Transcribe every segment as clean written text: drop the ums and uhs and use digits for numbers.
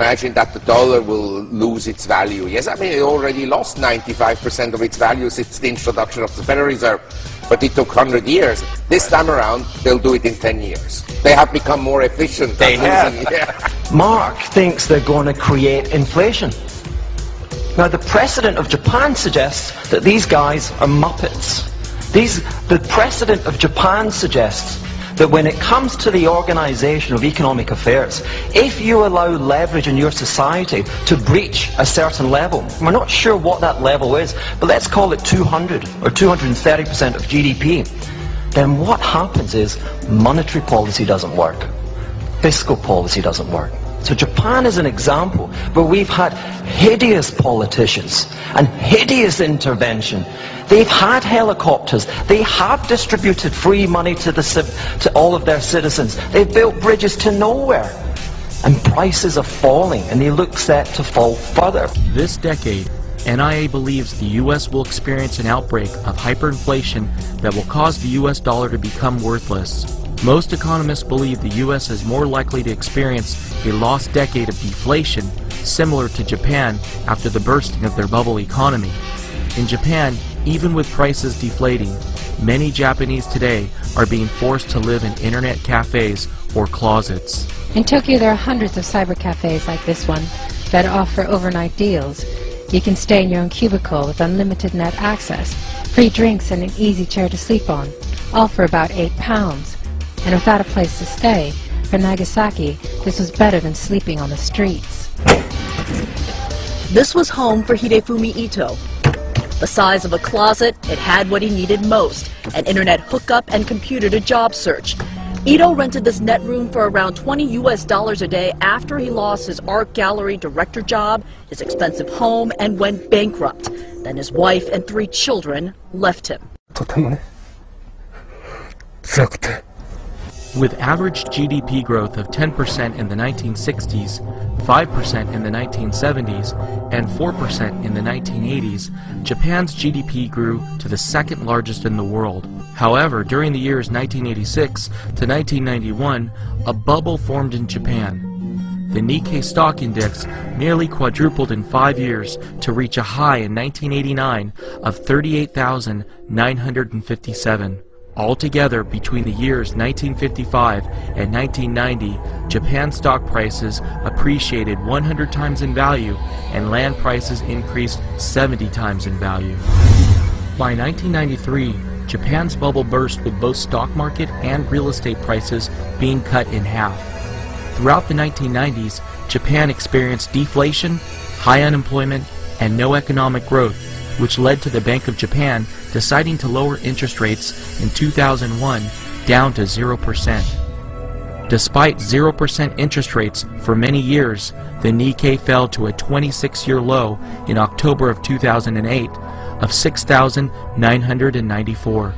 imagine that the dollar will lose its value. Yes, I mean, it already lost 95% of its value since the introduction of the Federal Reserve, but it took 100 years. This time around, they'll do it in 10 years. They have become more efficient. They have. Yeah. Mark thinks they're going to create inflation. Now, the precedent of Japan suggests that these guys are muppets. The precedent of Japan suggests that when it comes to the organization of economic affairs, if you allow leverage in your society to breach a certain level, we're not sure what that level is, but let's call it 200 or 230% of GDP, then what happens is monetary policy doesn't work. Fiscal policy doesn't work. So Japan is an example where we've had hideous politicians and hideous intervention. They've had helicopters. They have distributed free money to all of their citizens. They've built bridges to nowhere. And prices are falling, and they look set to fall further. This decade, NIA believes the U.S. will experience an outbreak of hyperinflation that will cause the U.S. dollar to become worthless. Most economists believe the U.S. is more likely to experience a lost decade of deflation, similar to Japan after the bursting of their bubble economy. In Japan, even with prices deflating, many Japanese today are being forced to live in internet cafes or closets. In Tokyo, there are hundreds of cyber cafes like this one that offer overnight deals. You can stay in your own cubicle with unlimited net access, free drinks and an easy chair to sleep on, all for about £8. And without a place to stay, for Nagasaki, this was better than sleeping on the streets. This was home for Hidefumi Ito. The size of a closet, it had what he needed most, an internet hookup and computer to job search. Ito rented this net room for around $20 a day after he lost his art gallery director job, his expensive home, and went bankrupt. Then his wife and 3 children left him. With average GDP growth of 10% in the 1960s, 5% in the 1970s, and 4% in the 1980s, Japan's GDP grew to the second largest in the world. However, during the years 1986 to 1991, a bubble formed in Japan. The Nikkei stock index nearly quadrupled in 5 years to reach a high in 1989 of 38,957. Altogether, between the years 1955 and 1990, Japan's stock prices appreciated 100 times in value and land prices increased 70 times in value. By 1993, Japan's bubble burst with both stock market and real estate prices being cut in half. Throughout the 1990s, Japan experienced deflation, high unemployment, and no economic growth, which led to the Bank of Japan deciding to lower interest rates in 2001 down to 0%. Despite 0% interest rates for many years, the Nikkei fell to a 26-year low in October of 2008 of 6,994,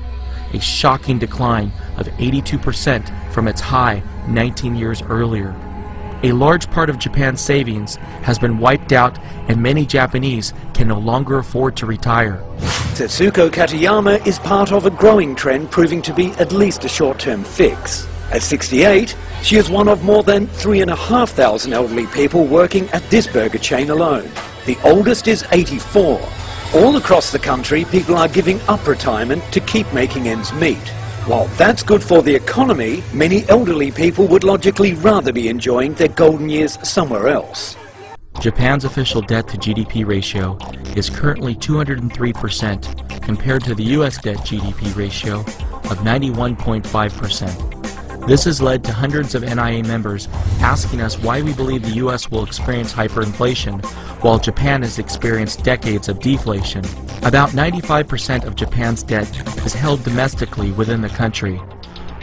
a shocking decline of 82% from its high 19 years earlier. A large part of Japan's savings has been wiped out, and many Japanese can no longer afford to retire. Tetsuko Katayama is part of a growing trend proving to be at least a short-term fix. At 68, she is one of more than 3,500 elderly people working at this burger chain alone. The oldest is 84. All across the country, people are giving up retirement to keep making ends meet. While that's good for the economy, many elderly people would logically rather be enjoying their golden years somewhere else. Japan's official debt-to-GDP ratio is currently 203% compared to the U.S. debt-GDP ratio of 91.5%. This has led to hundreds of NIA members asking us why we believe the U.S. will experience hyperinflation while Japan has experienced decades of deflation. About 95% of Japan's debt is held domestically within the country.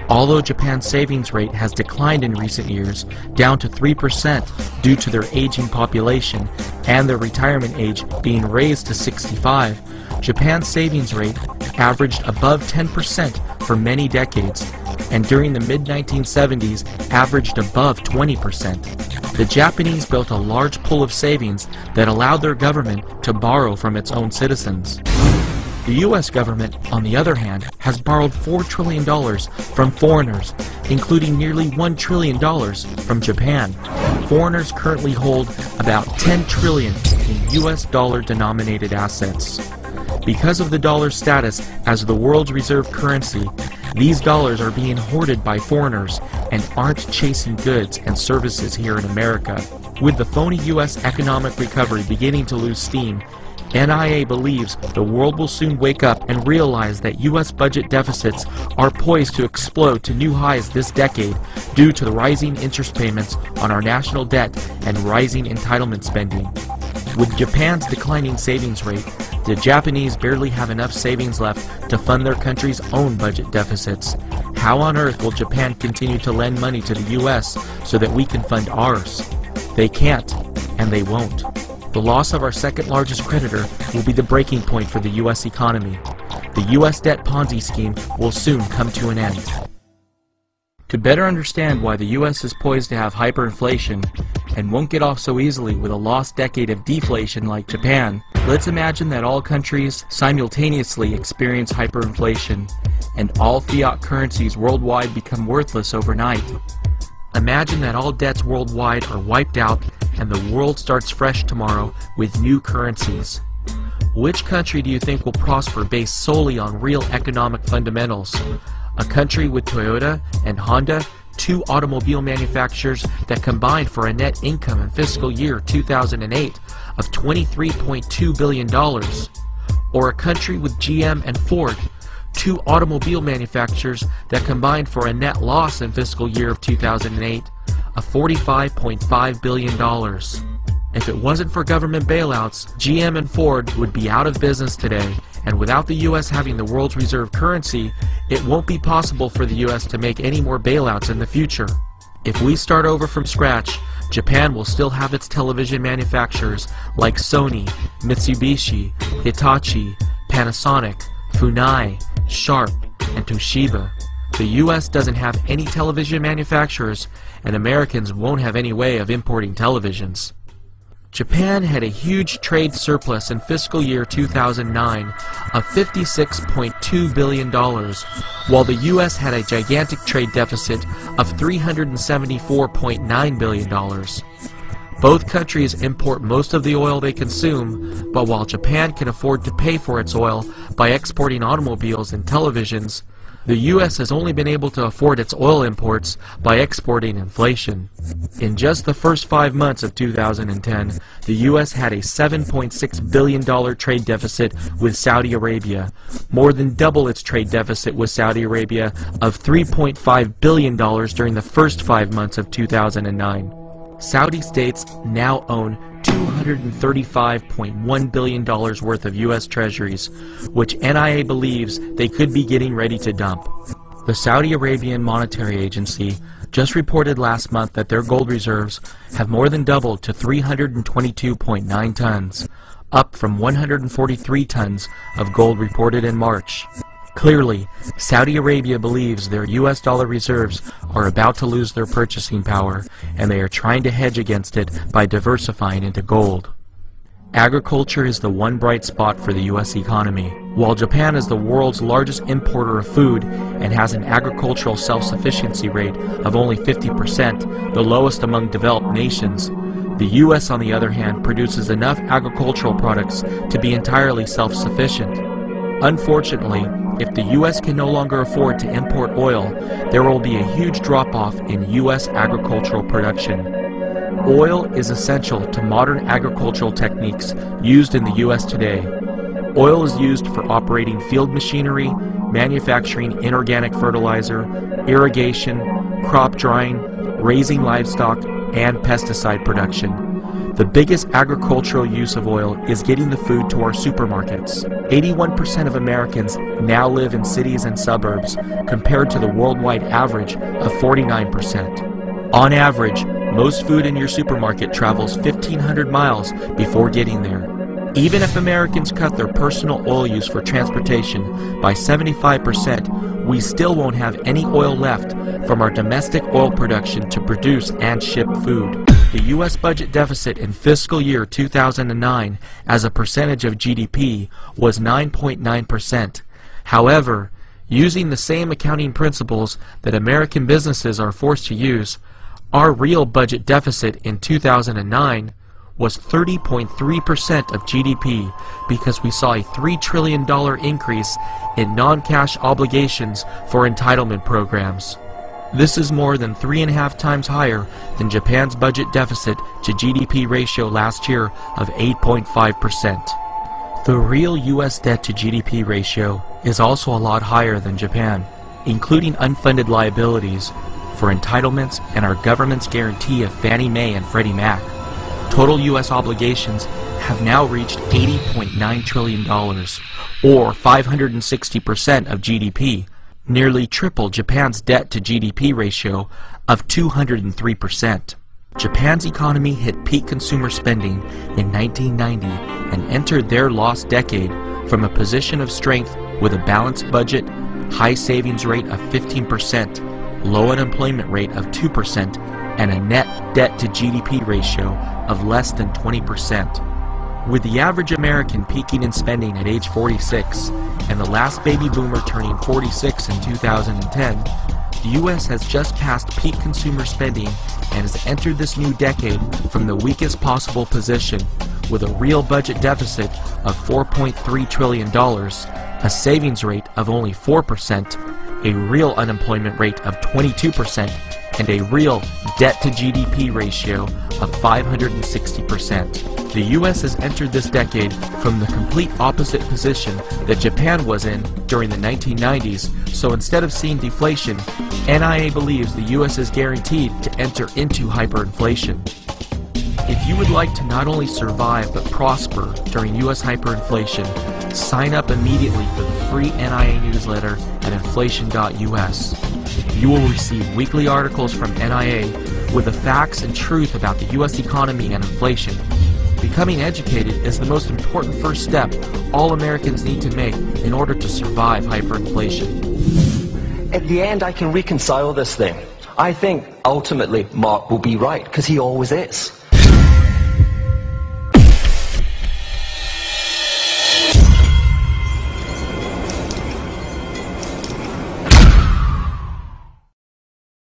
Although Japan's savings rate has declined in recent years, down to 3% due to their aging population and their retirement age being raised to 65, Japan's savings rate averaged above 10% for many decades, and during the mid-1970s averaged above 20%. The Japanese built a large pool of savings that allowed their government to borrow from its own citizens. The U.S. government, on the other hand, has borrowed $4 trillion from foreigners, including nearly $1 trillion from Japan. foreigners currently hold about 10 trillion in US dollar-denominated assets. Because of the dollar's status as the world's reserve currency, these dollars are being hoarded by foreigners and aren't chasing goods and services here in America. With the phony US economic recovery beginning to lose steam, NIA believes the world will soon wake up and realize that US budget deficits are poised to explode to new highs this decade due to the rising interest payments on our national debt and rising entitlement spending. With Japan's declining savings rate, the Japanese barely have enough savings left to fund their country's own budget deficits. How on earth will Japan continue to lend money to the US so that we can fund ours? They can't, and they won't. The loss of our second largest creditor will be the breaking point for the US economy. The US debt Ponzi scheme will soon come to an end. To better understand why the US is poised to have hyperinflation and won't get off so easily with a lost decade of deflation like Japan, let's imagine that all countries simultaneously experience hyperinflation and all fiat currencies worldwide become worthless overnight. Imagine that all debts worldwide are wiped out and the world starts fresh tomorrow with new currencies. Which country do you think will prosper based solely on real economic fundamentals? A country with Toyota and Honda, two automobile manufacturers that combined for a net income in fiscal year 2008 of $23.2 billion? Or a country with GM and Ford, two automobile manufacturers that combined for a net loss in fiscal year of 2008 of $45.5 billion. If it wasn't for government bailouts, GM and Ford would be out of business today, and without the US having the world's reserve currency, it won't be possible for the US to make any more bailouts in the future. If we start over from scratch, Japan will still have its television manufacturers like Sony, Mitsubishi, Hitachi, Panasonic, Funai, Sharp, and Toshiba. The US doesn't have any television manufacturers, and Americans won't have any way of importing televisions. Japan had a huge trade surplus in fiscal year 2009 of $56.2 billion, while the US had a gigantic trade deficit of $374.9 billion. Both countries import most of the oil they consume, but while Japan can afford to pay for its oil by exporting automobiles and televisions, the US has only been able to afford its oil imports by exporting inflation. In just the first 5 months of 2010, the US had a $7.6 billion trade deficit with Saudi Arabia, more than double its trade deficit with Saudi Arabia of $3.5 billion during the first 5 months of 2009. Saudi states now own $235.1 billion worth of U.S. treasuries, which NIA believes they could be getting ready to dump. The Saudi Arabian Monetary Agency just reported last month that their gold reserves have more than doubled to 322.9 tons, up from 143 tons of gold reported in March. Clearly, Saudi Arabia believes their US dollar reserves are about to lose their purchasing power, and they are trying to hedge against it by diversifying into gold. Agriculture is the one bright spot for the US economy. While Japan is the world's largest importer of food and has an agricultural self-sufficiency rate of only 50%, the lowest among developed nations, the US, on the other hand, produces enough agricultural products to be entirely self-sufficient. Unfortunately, if the U.S. can no longer afford to import oil, there will be a huge drop-off in U.S. agricultural production. Oil is essential to modern agricultural techniques used in the U.S. today. Oil is used for operating field machinery, manufacturing inorganic fertilizer, irrigation, crop drying, raising livestock, and pesticide production. The biggest agricultural use of oil is getting the food to our supermarkets. 81% of Americans now live in cities and suburbs, compared to the worldwide average of 49%. On average, most food in your supermarket travels 1,500 miles before getting there. Even if Americans cut their personal oil use for transportation by 75%, we still won't have any oil left from our domestic oil production to produce and ship food. The U.S. budget deficit in fiscal year 2009 as a percentage of GDP was 9.9%. However, using the same accounting principles that American businesses are forced to use, Our real budget deficit in 2009 was 30.3% of GDP because we saw a $3 trillion increase in non-cash obligations for entitlement programs. This is more than 3.5 times higher than Japan's budget deficit to GDP ratio last year of 8.5%. The real US debt to GDP ratio is also a lot higher than Japan, including unfunded liabilities for entitlements and our government's guarantee of Fannie Mae and Freddie Mac. Total U.S. obligations have now reached $80.9 trillion, or 560% of GDP, nearly triple Japan's debt to GDP ratio of 203%. Japan's economy hit peak consumer spending in 1990 and entered their lost decade from a position of strength with a balanced budget, high savings rate of 15%, low unemployment rate of 2%, and a net debt to GDP ratio of less than 20%. With the average American peaking in spending at age 46 and the last baby boomer turning 46 in 2010, the U.S. has just passed peak consumer spending and has entered this new decade from the weakest possible position with a real budget deficit of $4.3 trillion, a savings rate of only 4%, a real unemployment rate of 22%, and a real debt-to-GDP ratio of 560%. The U.S. has entered this decade from the complete opposite position that Japan was in during the 1990s, so instead of seeing deflation, NIA believes the U.S. is guaranteed to enter into hyperinflation. If you would like to not only survive but prosper during U.S. hyperinflation, sign up immediately for the free NIA newsletter at inflation.us. You will receive weekly articles from NIA with the facts and truth about the U.S. economy and inflation. Becoming educated is the most important first step all Americans need to make in order to survive hyperinflation. At the end, I can reconcile this thing. I think ultimately Mark will be right, because he always is.